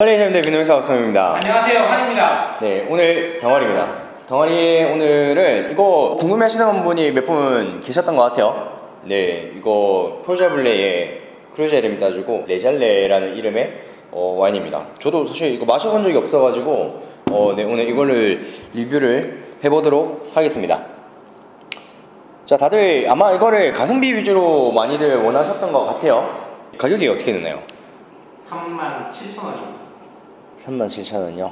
Les Jalets 비노이스타 박성입니다. 안녕하세요, 한입니다. 네, 오늘 당.와.리입니다. 당.와.리 오늘은 이거 궁금해하시는 분이 몇 분 계셨던 것 같아요. 네, 이거 포르자블레의 크루제를 따주고 레잘레라는 이름의 와인입니다. 저도 사실 이거 마셔본 적이 없어가지고 네, 오늘 이거를 리뷰를 해보도록 하겠습니다. 자, 다들 아마 이거를 가성비 위주로 많이들 원하셨던 것 같아요. 가격이 어떻게 되나요? 37,000원입니다. 37,000원이요?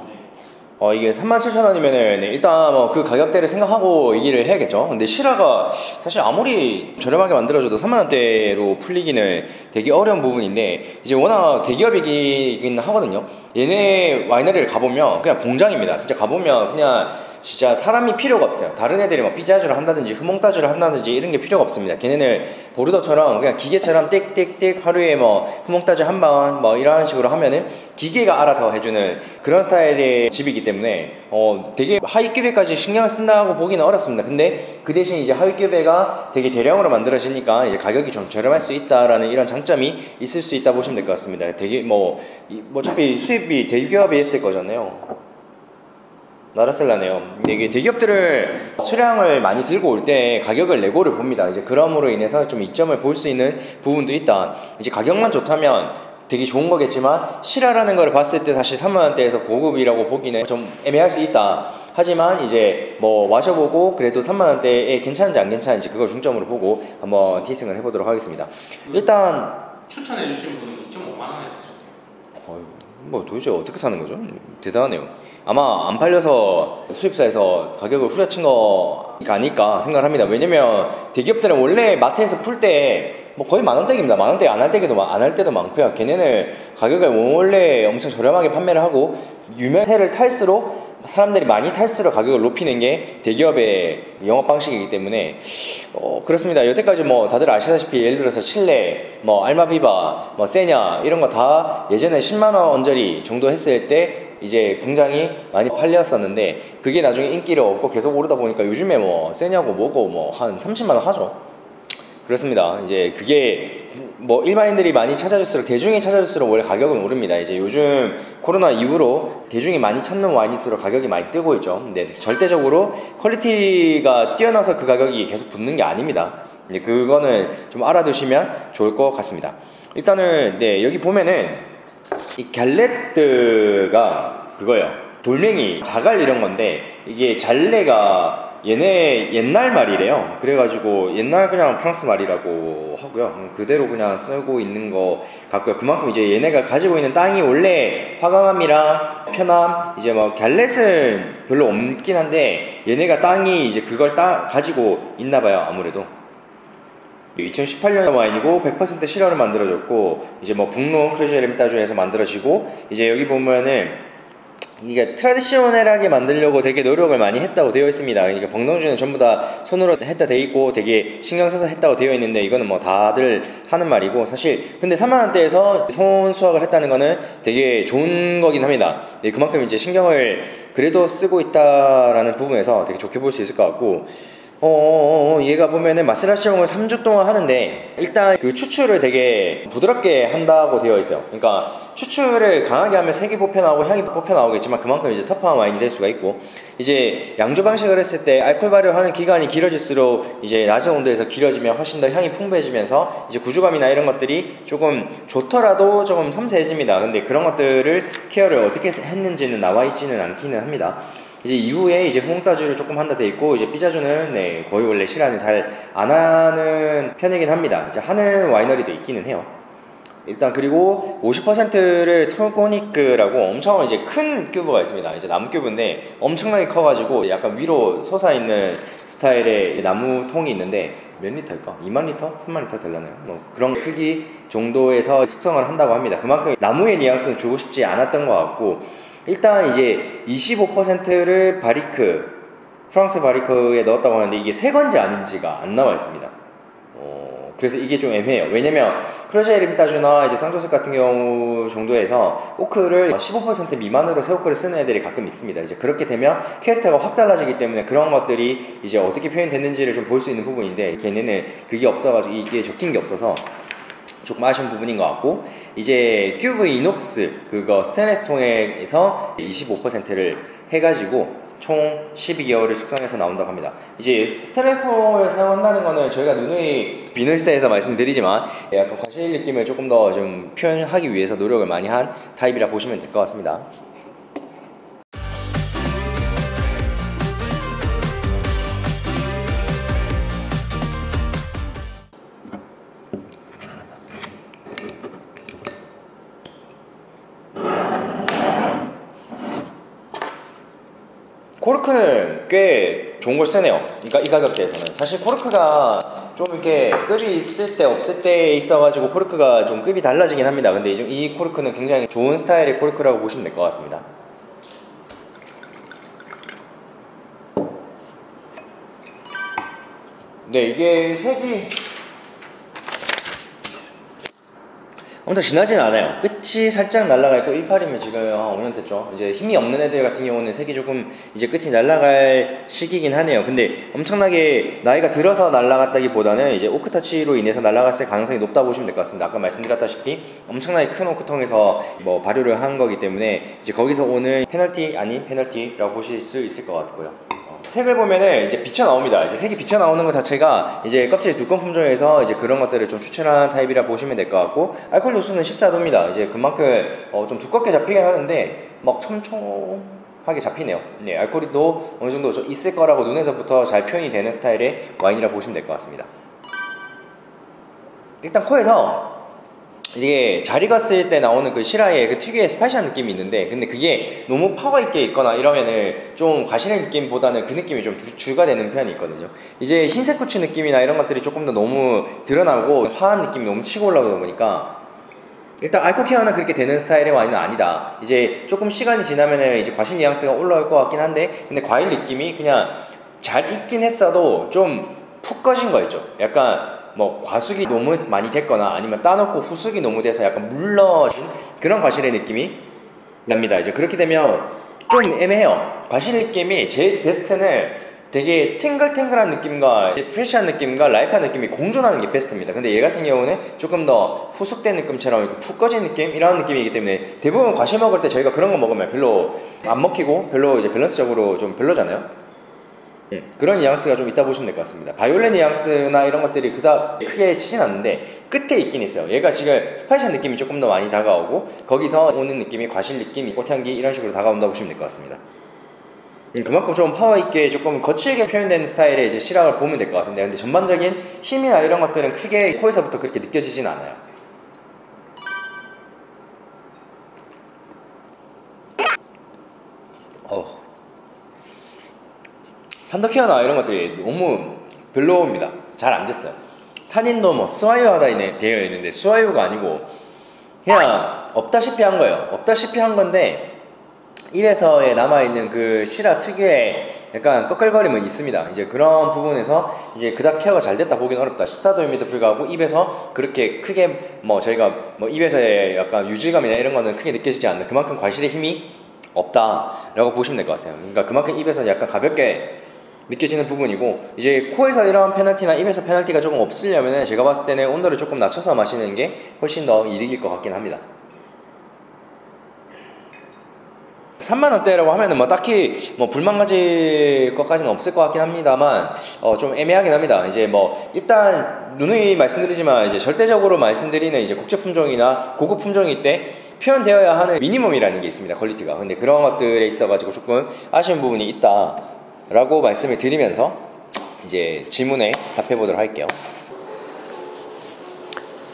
이게 37,000원이면은 일단 뭐 그 가격대를 생각하고 얘기를 해야겠죠. 근데 시라가 사실 아무리 저렴하게 만들어줘도 3만원대로 풀리기는 되게 어려운 부분인데, 이제 워낙 대기업이긴 하거든요. 얘네 와이너리를 가보면 그냥 공장입니다. 진짜 가보면 그냥 진짜 사람이 필요가 없어요. 다른 애들이 막 삐자주를 한다든지 흐몽따주를 한다든지 이런 게 필요가 없습니다. 걔네는 보르도처럼 그냥 기계처럼 띡띡띡 하루에 뭐 흐몽따주 한 방 뭐 이런 식으로 하면은 기계가 알아서 해주는 그런 스타일의 집이기 때문에 되게 하위급여까지 신경을 쓴다고 보기는 어렵습니다. 근데 그 대신 이제 하위급여가 되게 대량으로 만들어지니까 이제 가격이 좀 저렴할 수 있다라는 이런 장점이 있을 수 있다 보시면 될 것 같습니다. 되게 어차피 수입이 대기업이 했을 거잖아요. 나라셀라네요. 이게 대기업들을 수량을 많이 들고 올 때 가격을 내고를 봅니다. 이제 그럼으로 인해서 좀 이점을 볼 수 있는 부분도 있다. 이제 가격만 좋다면 되게 좋은 거겠지만 시라라는 걸 봤을 때 사실 3만원대에서 고급이라고 보기는 좀 애매할 수 있다. 하지만 이제 뭐 마셔보고 그래도 3만원대에 괜찮은지 안 괜찮은지 그걸 중점으로 보고 한번 테이스팅을 해보도록 하겠습니다. 일단 추천해주신 분은 2.5만원에 사셨대요. 뭐 도대체 어떻게 사는 거죠? 대단하네요. 아마 안 팔려서 수입사에서 가격을 후려친 거가 아닐까 생각을 합니다. 왜냐면 대기업들은 원래 마트에서 풀 때 뭐 거의 만원대입니다. 만원대 안 할 때도 많고요. 걔네는 가격을 원래 엄청 저렴하게 판매를 하고 유명세를 탈수록 사람들이 많이 탈수록 가격을 높이는 게 대기업의 영업 방식이기 때문에 그렇습니다. 여태까지 뭐 다들 아시다시피 예를 들어서 칠레, 뭐 알마비바, 뭐 세냐 이런 거 다 예전에 10만원 언저리 정도 했을 때 이제 굉장히 많이 팔렸었는데 그게 나중에 인기를 얻고 계속 오르다 보니까 요즘에 뭐 세냐고 뭐고 뭐 한 30만원 하죠. 그렇습니다. 이제 그게 뭐 일반인들이 많이 찾아줄수록, 대중이 찾아줄수록 원래 가격은 오릅니다. 이제 요즘 코로나 이후로 대중이 많이 찾는 와인일수록 가격이 많이 뜨고 있죠. 근데 절대적으로 퀄리티가 뛰어나서 그 가격이 계속 붙는 게 아닙니다. 이제 그거는 좀 알아두시면 좋을 것 같습니다. 일단은 네, 여기 보면은 이 갈레트가 그거예요. 돌멩이, 자갈 이런 건데 이게 잘레가 얘네 옛날 말이래요. 그래가지고 옛날 그냥 프랑스 말이라고 하고요. 그대로 그냥 쓰고 있는 거 같고요. 그만큼 이제 얘네가 가지고 있는 땅이 원래 화강암이랑 편암, 이제 뭐 갈렛은 별로 없긴 한데 얘네가 땅이 이제 그걸 가지고 있나봐요. 아무래도 2018년 와인이고 100% 시러를 만들어줬고, 이제 뭐 북로 크루제르미타주에서 만들어지고, 이제 여기 보면은 이게 트라디셔널하게 만들려고 되게 노력을 많이 했다고 되어 있습니다. 그러니까 벙덩주는 전부 다 손으로 했다 돼 있고 되게 신경 써서 했다고 되어 있는데 이거는 뭐 다들 하는 말이고, 사실 근데 3만원대에서 손 수확을 했다는 거는 되게 좋은 거긴 합니다. 네, 그만큼 이제 신경을 그래도 쓰고 있다라는 부분에서 되게 좋게 볼 수 있을 것 같고, 얘가 보면은 마세라시용을 3주 동안 하는데 일단 그 추출을 되게 부드럽게 한다고 되어 있어요. 그러니까 추출을 강하게 하면 색이 뽑혀나오고 향이 뽑혀나오겠지만 그만큼 이제 터프한 와인이 될 수가 있고, 이제 양조 방식을 했을 때 알코올 발효하는 기간이 길어질수록 이제 낮은 온도에서 길어지면 훨씬 더 향이 풍부해지면서 이제 구조감이나 이런 것들이 조금 좋더라도 조금 섬세해집니다. 근데 그런 것들을 케어를 어떻게 했는지는 나와 있지는 않기는 합니다. 이제 이후에 이제 홍따주를 조금 한다 돼 있고, 이제 삐자주는 네, 거의 원래 시라는 잘 안 하는 편이긴 합니다. 이제 하는 와이너리도 있기는 해요. 일단 그리고 50%를 톨코니크라고 엄청 이제 큰 큐브가 있습니다. 이제 나무 큐브인데 엄청나게 커가지고 약간 위로 솟아있는 스타일의 나무통이 있는데 몇 리터일까? 2만 리터? 3만 리터 되려나요? 뭐 그런 크기 정도에서 숙성을 한다고 합니다. 그만큼 나무의 뉘앙스는 주고 싶지 않았던 것 같고, 일단 이제 25%를 바리크, 프랑스 바리크에 넣었다고 하는데 이게 새 건지 아닌지가 안 나와 있습니다. 그래서 이게 좀 애매해요. 왜냐면 크루제르미타주나 이제 쌍조색 같은 경우 정도에서 오크를 15% 미만으로 새 오크를 쓰는 애들이 가끔 있습니다. 이제 그렇게 되면 캐릭터가 확 달라지기 때문에 그런 것들이 이제 어떻게 표현됐는지를 좀 볼 수 있는 부분인데, 걔네는 그게 없어가지고 이게 적힌 게 없어서 조금 아쉬운 부분인 것 같고, 이제 큐브 이녹스 그거 스테인레스 통에서 25%를 해가지고 총 12개월을 숙성해서 나온다고 합니다. 이제 스테인레스 통을 사용한다는 거는 저희가 누누이 비노이스타에서 말씀드리지만 약간 과실 느낌을 조금 더 좀 표현하기 위해서 노력을 많이 한 타입이라 보시면 될 것 같습니다. 코르크는 꽤 좋은 걸 쓰네요. 그러니까 이 가격대에서는 사실 코르크가 좀 이렇게 급이 있을 때 없을 때 있어가지고 코르크가 좀 급이 달라지긴 합니다. 근데 이 코르크는 굉장히 좋은 스타일의 코르크라고 보시면 될 것 같습니다. 네, 이게 색이 엄청 진하진 않아요. 끝이 살짝 날아가 있고 18이면 지금 5년 됐죠. 이제 힘이 없는 애들 같은 경우는 색이 조금 이제 끝이 날아갈 시기긴 하네요. 근데 엄청나게 나이가 들어서 날아갔다기보다는 이제 오크터치로 인해서 날아갔을 가능성이 높다 보시면 될 것 같습니다. 아까 말씀드렸다시피 엄청나게 큰 오크통에서 뭐 발효를 한 거기 때문에 이제 거기서 오는 페널티 아닌 페널티라고 보실 수 있을 것 같고요. 색을 보면은 이제 비쳐 나옵니다. 이제 색이 비쳐 나오는 것 자체가 이제 껍질 두꺼운 품종에서 이제 그런 것들을 좀 추천하는 타입이라 보시면 될 것 같고, 알코올 도수는 14도입니다. 이제 그만큼 좀 두껍게 잡히긴 하는데 막 촘촘하게 잡히네요. 네, 알코올도 어느 정도 좀 있을 거라고 눈에서부터 잘 표현이 되는 스타일의 와인이라 보시면 될 것 같습니다. 일단 코에서 이게 잘 익었을 때 나오는 그 시라의 그 특유의 스파이시한 느낌이 있는데, 근데 그게 너무 파워 있게 있거나 이러면은 좀 과실의 느낌보다는 그 느낌이 좀 주가 되는 편이 있거든요. 이제 흰색 후추 느낌이나 이런 것들이 조금 더 너무 드러나고 화한 느낌이 너무 치고 올라오다 보니까 일단 알코올 케어는 그렇게 되는 스타일의 와인은 아니다. 이제 조금 시간이 지나면은 이제 과실 뉘앙스가 올라올 것 같긴 한데, 근데 과일 느낌이 그냥 잘 익긴 했어도 좀 푹 꺼진 거 있죠. 약간 뭐 과숙이 너무 많이 됐거나 아니면 따놓고 후숙이 너무 돼서 약간 물러진 그런 과실의 느낌이 납니다. 이제 그렇게 되면 좀 애매해요. 과실 느낌이 제 베스트는 되게 탱글탱글한 느낌과 프레시한 느낌과 라이프한 느낌이 공존하는 게 베스트입니다. 근데 얘 같은 경우는 조금 더 후숙된 느낌처럼 이렇게 푹 꺼진 느낌? 이런 느낌이기 때문에 대부분 과실 먹을 때 저희가 그런 거 먹으면 별로 안 먹히고 별로 이제 밸런스적으로 좀 별로잖아요. 그런 뉘앙스가 좀 있다 보시면 될 것 같습니다. 바이올렛 뉘앙스나 이런 것들이 그닥 크게 치진 않는데 끝에 있긴 있어요. 얘가 지금 스파이시한 느낌이 조금 더 많이 다가오고 거기서 오는 느낌이 과실 느낌, 꽃향기 이런 식으로 다가온다 보시면 될 것 같습니다. 그만큼 좀 파워 있게 조금 거칠게 표현되는 스타일의 이제 시락을 보면 될 것 같은데, 근데 전반적인 힘이나 이런 것들은 크게 코에서부터 그렇게 느껴지진 않아요. 산더 케어나 이런 것들이 너무 별로입니다. 잘 안 됐어요. 탄닌도 뭐 스와유하다 되어 있는데 스와유가 아니고 그냥 없다시피 한 거예요. 없다시피 한 건데 입에서에 남아있는 그 시라 특유의 약간 꺼끌거림은 있습니다. 이제 그런 부분에서 이제 그닥 케어가 잘 됐다 보기는 어렵다. 14도임에도 불구하고 입에서 그렇게 크게 뭐 저희가 뭐 입에서의 약간 유질감이나 이런 거는 크게 느껴지지 않는, 그만큼 과실의 힘이 없다라고 보시면 될 것 같아요. 그러니까 그만큼 입에서 약간 가볍게 느껴지는 부분이고, 이제 코에서 이런 페널티나 입에서 페널티가 조금 없으려면 제가 봤을 때는 온도를 조금 낮춰서 마시는 게 훨씬 더 이득일 것 같긴 합니다. 30,000원대라고 하면은 뭐 딱히 뭐 불만 가질 것까지는 없을 것 같긴 합니다만 좀 애매하긴 합니다. 이제 뭐 일단 누누이 말씀드리지만 이제 절대적으로 말씀드리는 이제 국제 품종이나 고급 품종일 때 표현되어야 하는 미니멈이라는 게 있습니다. 퀄리티가. 근데 그런 것들에 있어가지고 조금 아쉬운 부분이 있다라고 말씀을 드리면서 이제 질문에 답해 보도록 할게요.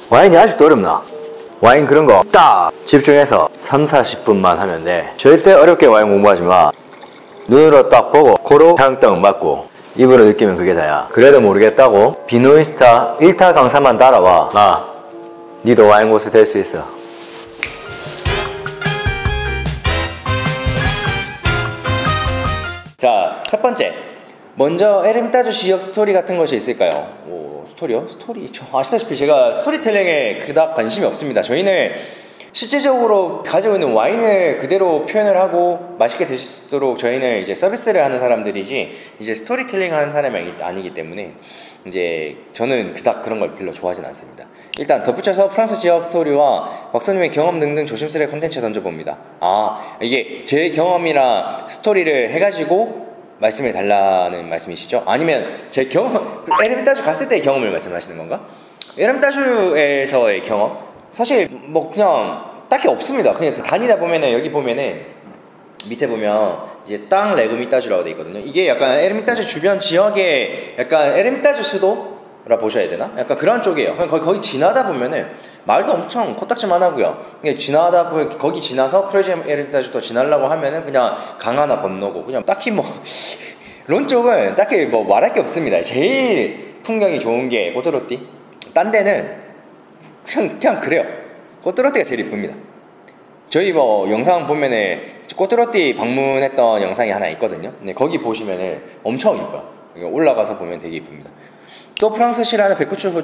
와인이 아직도 어렵나? 와인 그런 거 딱 집중해서 3-40분만 하면 돼. 절대 어렵게 와인 공부하지 마. 눈으로 딱 보고 코로 향떡 맡고 입으로 느끼면 그게 다야. 그래도 모르겠다고 비노이스타 1타 강사만 따라와. 니도 와인 고수 될 수 있어. 자, 첫 번째, 먼저 에르미타주 지역 스토리 같은 것이 있을까요? 스토리요? 스토리? 아시다시피 제가 스토리텔링에 그닥 관심이 없습니다. 저희는 실제적으로 가지고 있는 와인을 그대로 표현을 하고 맛있게 드실 수 있도록 저희는 이제 서비스를 하는 사람들이지 이제 스토리텔링 하는 사람이 아니기 때문에 이제 저는 그닥 그런 걸 별로 좋아하진 않습니다. 일단 덧붙여서 프랑스 지역 스토리와 박사님의 경험 등등 조심스레 컨텐츠 던져봅니다. 이게 제 경험이랑 스토리를 해가지고 말씀해 달라는 말씀이시죠? 아니면 제 경험, 에르미타주 갔을 때의 경험을 말씀하시는 건가? 에르미타주에서의 경험? 사실 뭐 그냥 딱히 없습니다. 그냥 다니다 보면은 여기 보면은 밑에 보면 이제 땅 레그미따주라고 돼 있거든요. 이게 약간 에르미타주 주변 지역의 약간 에르미타주 수도라 보셔야 되나? 약간 그런 쪽이에요. 거기 지나다 보면은 마을도 엄청 코딱지만 하고요. 지나다 보면 거기 지나서 크레이지 에르미타주도 지나려고 하면은 그냥 강 하나 건너고 그냥 딱히 뭐 론 쪽은 딱히 뭐 말할 게 없습니다. 제일 풍경이 좋은 게 꼬드로띠. 딴 데는 그냥 그래요. 꼬드로띠가 제일 이쁩니다. 저희 뭐 영상 보면은 꼬드로띠 방문했던 영상이 하나 있거든요. 네, 거기 보시면은 엄청 이뻐요. 올라가서 보면 되게 이쁩니다. 또 프랑스 시라는 베쿠추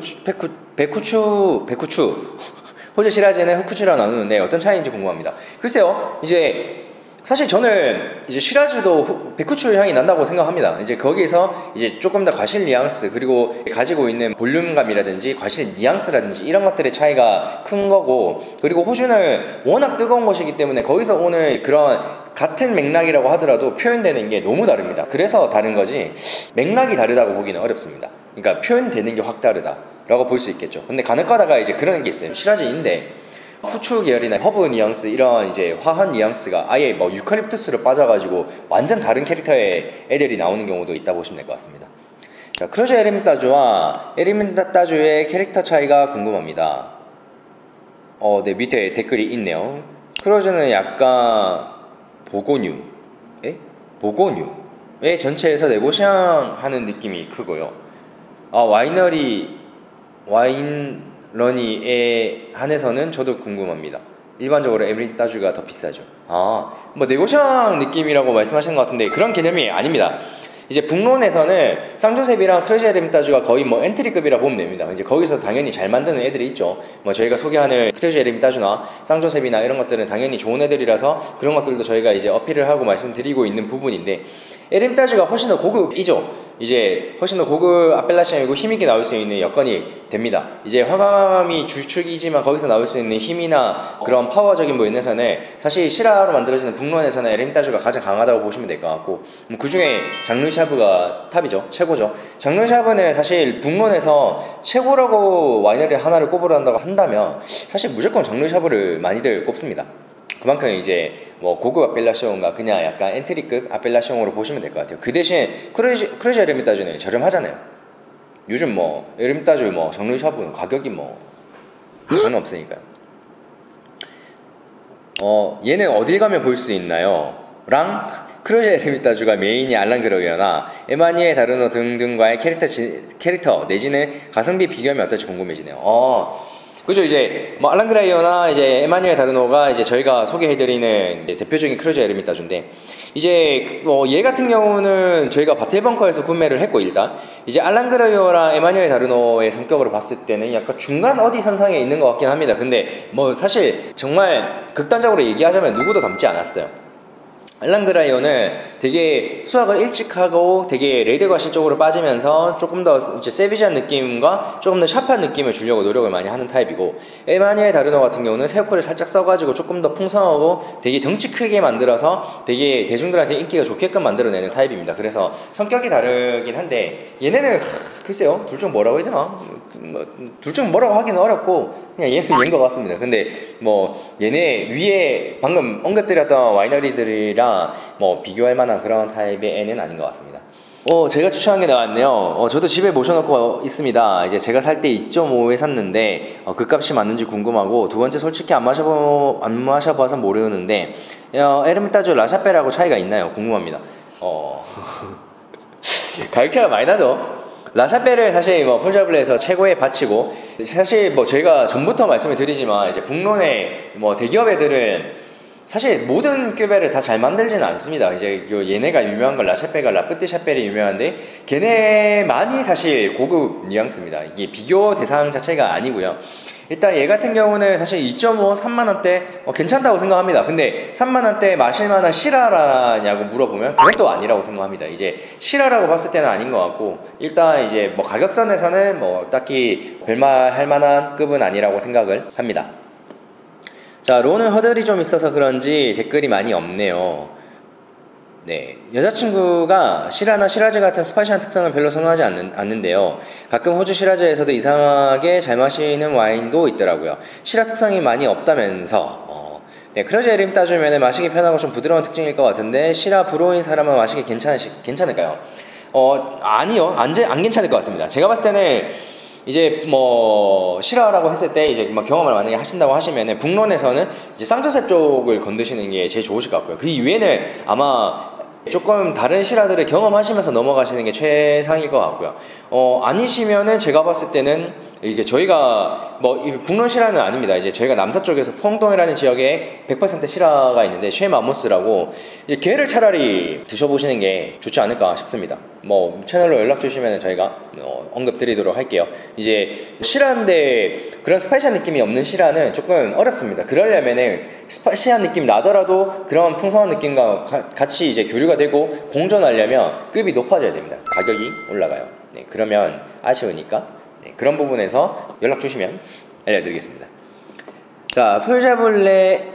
호주 시라즈는 후쿠츠라고 나누는데 어떤 차이인지 궁금합니다. 글쎄요, 이제 사실 저는 이제 시라즈도 베쿠추 향이 난다고 생각합니다. 이제 거기서 이제 조금 더 과실 뉘앙스 그리고 가지고 있는 볼륨감이라든지 과실 뉘앙스라든지 이런 것들의 차이가 큰 거고, 그리고 호주는 워낙 뜨거운 곳이기 때문에 거기서 오는 그런 같은 맥락이라고 하더라도 표현되는 게 너무 다릅니다. 그래서 다른 거지 맥락이 다르다고 보기는 어렵습니다. 그러니까 표현되는 게 확 다르다라고 볼 수 있겠죠. 근데 간혹가다가 이제 그런 게 있어요. 시라즈인데 후추 계열이나 허브 뉘앙스 이런 이제 화한 뉘앙스가 아예 뭐 유칼립투스로 빠져가지고 완전 다른 캐릭터의 애들이 나오는 경우도 있다 보시면 될 것 같습니다. 자, 크루즈 에르미타주와 에르미타주의 캐릭터 차이가 궁금합니다. 네, 밑에 댓글이 있네요. 크루즈는 약간 보고뉴, 보고뉴의 전체에서 네고시앙 하는 느낌이 크고요. 와인러니에 한해서는 저도 궁금합니다. 일반적으로 에르미타주가 더 비싸죠. 뭐 네고샹 느낌이라고 말씀하시는 것 같은데 그런 개념이 아닙니다. 이제 북론에서는 쌍조셉이랑 크루즈 에르미타주가 거의 뭐 엔트리급이라 보면 됩니다. 이제 거기서 당연히 잘 만드는 애들이 있죠. 뭐 저희가 소개하는 크루즈 에르미타주나 쌍조셉이나 이런 것들은 당연히 좋은 애들이라서 그런 것들도 저희가 이제 어필을 하고 말씀드리고 있는 부분인데, 에르미타주가 훨씬 더 고급이죠. 이제 훨씬 더 고급 아펠라시안이고 힘있게 나올 수 있는 여건이 됩니다. 이제 화감이 주축이지만 거기서 나올 수 있는 힘이나 그런 파워적인 면에서는 사실 시라로 만들어지는 북론에서는 에르미타주가 가장 강하다고 보시면 될 것 같고, 그 중에 장르샤브가 탑이죠. 최고죠. 장르샤브는 사실 북론에서 최고라고 와이너리 하나를 꼽으란다고 한다면 사실 무조건 장르샤브를 많이들 꼽습니다. 그만큼 이제 뭐 고급 아펠라시옹과 그냥 약간 엔트리급 아펠라시옹으로 보시면 될 것 같아요. 그 대신 크루즈 에르미타주는 저렴하잖아요. 요즘 뭐 에르미타주 뭐 장르샤브는 가격이 뭐 전혀 없으니까요. 얘는 어딜 가면 볼 수 있나요? 랑 크루즈 에르미타주가 메인이 알랑그로이어나 에마니에 다르노 등등과의 캐릭터 내지는 가성비 비교하면 어떨지 궁금해지네요. 그죠. 이제 뭐 알랑그라이어나 이제 에마니에 다르노가 이제 저희가 소개해드리는 대표적인 크루즈 에르미타주인데, 이제 얘 같은 경우는 저희가 바텔벙커에서 구매를 했고, 일단 이제 알랑그라이어랑 에마니에 다르노의 성격으로 봤을 때는 약간 중간 어디 선상에 있는 것 같긴 합니다. 근데 뭐 사실 정말 극단적으로 얘기하자면 누구도 닮지 않았어요. 알랑그라이오는 되게 수확을 일찍 하고 되게 레드 과실 쪽으로 빠지면서 조금 더 이제 세비지한 느낌과 조금 더 샤프한 느낌을 주려고 노력을 많이 하는 타입이고, 에마니에 다르노 같은 경우는 새우코를 살짝 써가지고 조금 더 풍성하고 되게 덩치 크게 만들어서 되게 대중들한테 인기가 좋게끔 만들어내는 타입입니다. 그래서 성격이 다르긴 한데 얘네는 글쎄요, 둘 중 뭐라고 해야 되나? 둘 중 뭐라고 하기는 어렵고 그냥 얘는 얘인 것 같습니다. 근데 뭐 얘네 위에 방금 언급드렸던 와이너리들이랑 뭐 비교할 만한 그런 타입의 애는 아닌 것 같습니다. 제가 추천한 게 나왔네요. 저도 집에 모셔놓고 있습니다. 이제 제가 살 때 2.5에 샀는데 그 값이 맞는지 궁금하고, 두 번째 솔직히 안 마셔봐서 모르는데 에르미타주 라샤페라고 차이가 있나요? 궁금합니다. 가격차가 많이 나죠. 라샤페를 사실 뭐 풀자블레에서 최고의 밭이고, 사실 뭐 저희가 전부터 말씀을 드리지만 이제 북론의 뭐 대기업 애들은 사실 모든 큐베를 다 잘 만들지는 않습니다. 이제 얘네가 유명한 건 라샤페가 라프티 샤펠이 유명한데 걔네만이 사실 고급 뉘앙스입니다. 이게 비교 대상 자체가 아니고요. 일단 얘 같은 경우는 사실 2.5, 3만원대 괜찮다고 생각합니다. 근데 3만원대 마실만한 시라라냐고 물어보면 그건 또 아니라고 생각합니다. 이제 시라라고 봤을 때는 아닌 것 같고 일단 이제 뭐 가격선에서는 뭐 딱히 별말 할 만한 급은 아니라고 생각을 합니다. 자, 론은 허들이 좀 있어서 그런지 댓글이 많이 없네요. 네, 여자친구가 시라나 시라즈 같은 스파이시한 특성을 별로 선호하지 않는데요. 가끔 호주 시라즈에서도 이상하게 잘 마시는 와인도 있더라고요. 시라 특성이 많이 없다면서 네, 크루제림 따주면 마시기 편하고 좀 부드러운 특징일 것 같은데 시라 불호인 사람은 마시기 괜찮을까요? 아니요, 안 괜찮을 것 같습니다. 제가 봤을 때는 이제 뭐 시라라고 했을 때 이제 막 경험을 만약에 하신다고 하시면은 북론에서는 이제 쌍저셉 쪽을 건드시는 게 제일 좋으실 것 같고요. 그 이외에는 아마 조금 다른 시라들을 경험하시면서 넘어가시는 게 최상일 것 같고요. 아니시면은 제가 봤을 때는 이게 저희가 뭐 북론 시라는 아닙니다. 이제 저희가 남서쪽에서 퐁동이라는 지역에 100% 시라가 있는데 쉐마모스라고 걔를 차라리 드셔보시는 게 좋지 않을까 싶습니다. 뭐 채널로 연락 주시면 저희가 언급 드리도록 할게요. 이제 시라인데 그런 스파이시한 느낌이 없는 시라는 조금 어렵습니다. 그러려면은 스파이시한 느낌 나더라도 그런 풍성한 느낌과 같이 이제 교류가 되고 공존하려면 급이 높아져야 됩니다. 가격이 올라가요. 네, 그러면 아쉬우니까 네, 그런 부분에서 연락 주시면 알려드리겠습니다. 자, 풀자블레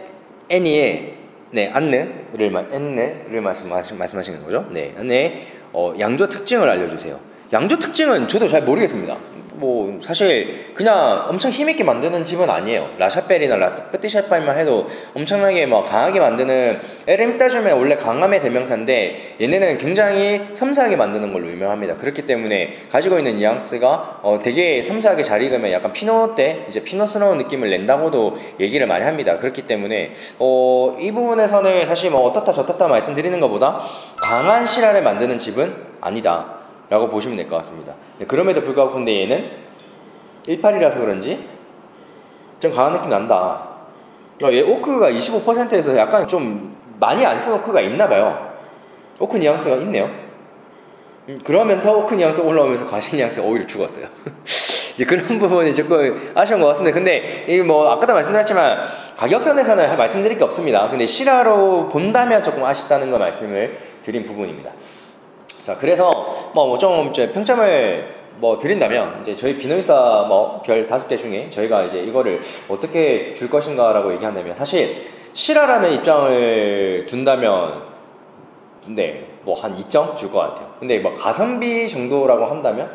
애니의 네, 안느를 말씀하시는 거죠? 네, 안느의 양조 특징을 알려주세요. 양조 특징은 저도 잘 모르겠습니다. 뭐 사실 그냥 엄청 힘있게 만드는 집은 아니에요. 라샤펠이나 라프티샤펠만 해도 엄청나게 막 강하게 만드는 LM 따주면 원래 강함의 대명사인데 얘네는 굉장히 섬세하게 만드는 걸로 유명합니다. 그렇기 때문에 가지고 있는 뉘앙스가 되게 섬세하게 잘 익으면 약간 피노 때 이제 피노스러운 느낌을 낸다고도 얘기를 많이 합니다. 그렇기 때문에 이 부분에서는 사실 뭐 어떻다 저떻다 말씀드리는 것보다 강한 시라를 만드는 집은 아니다 라고 보시면 될 것 같습니다. 네, 그럼에도 불구하고 근데 얘는 18이라서 그런지 좀 강한 느낌 난다. 얘 오크가 25%에서 약간 좀 많이 안 쓴 오크가 있나봐요. 오크 뉘앙스가 있네요. 그러면서 오크 뉘앙스 올라오면서 과실 뉘앙스가 오히려 죽었어요. 이제 그런 부분이 조금 아쉬운 것 같습니다. 근데 이게 뭐 아까도 말씀드렸지만 가격선에서는 말씀드릴 게 없습니다. 근데 시라로 본다면 조금 아쉽다는 걸 말씀을 드린 부분입니다. 자, 그래서 뭐 좀 평점을 드린다면 이제 저희 비노이스타 별 5개 중에 저희가 이제 이거를 어떻게 줄 것인가라고 얘기한다면 사실 시라라는 입장을 둔다면 네, 한 2점 줄 것 같아요. 근데 가성비 정도라고 한다면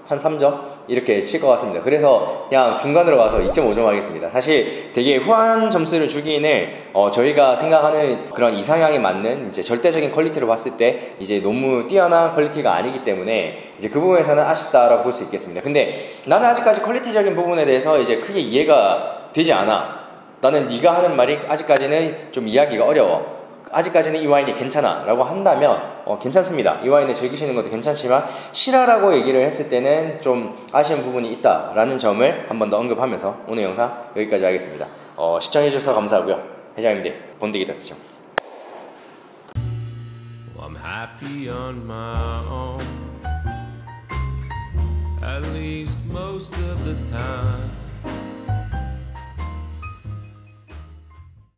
한 3점 이렇게 칠 것 같습니다. 그래서 그냥 중간으로 와서 2.5점 하겠습니다. 사실 되게 후한 점수를 주기에는 저희가 생각하는 그런 이상향에 맞는 이제 절대적인 퀄리티로 봤을 때 이제 너무 뛰어난 퀄리티가 아니기 때문에 이제 그 부분에서는 아쉽다라고 볼 수 있겠습니다. 근데 나는 아직까지 퀄리티적인 부분에 대해서 이제 크게 이해가 되지 않아. 나는 네가 하는 말이 아직까지는 좀 이해하기가 어려워. 아직까지는 이 와인이 괜찮아 라고 한다면 괜찮습니다. 이 와인을 즐기시는 것도 괜찮지만 시라라고 얘기를 했을 때는 좀 아쉬운 부분이 있다 라는 점을 한 번 더 언급하면서 오늘 영상 여기까지 하겠습니다. 시청해주셔서 감사하고요. 회장님들 번데기 됐으죠. I'm happy on my own, at least most of the time.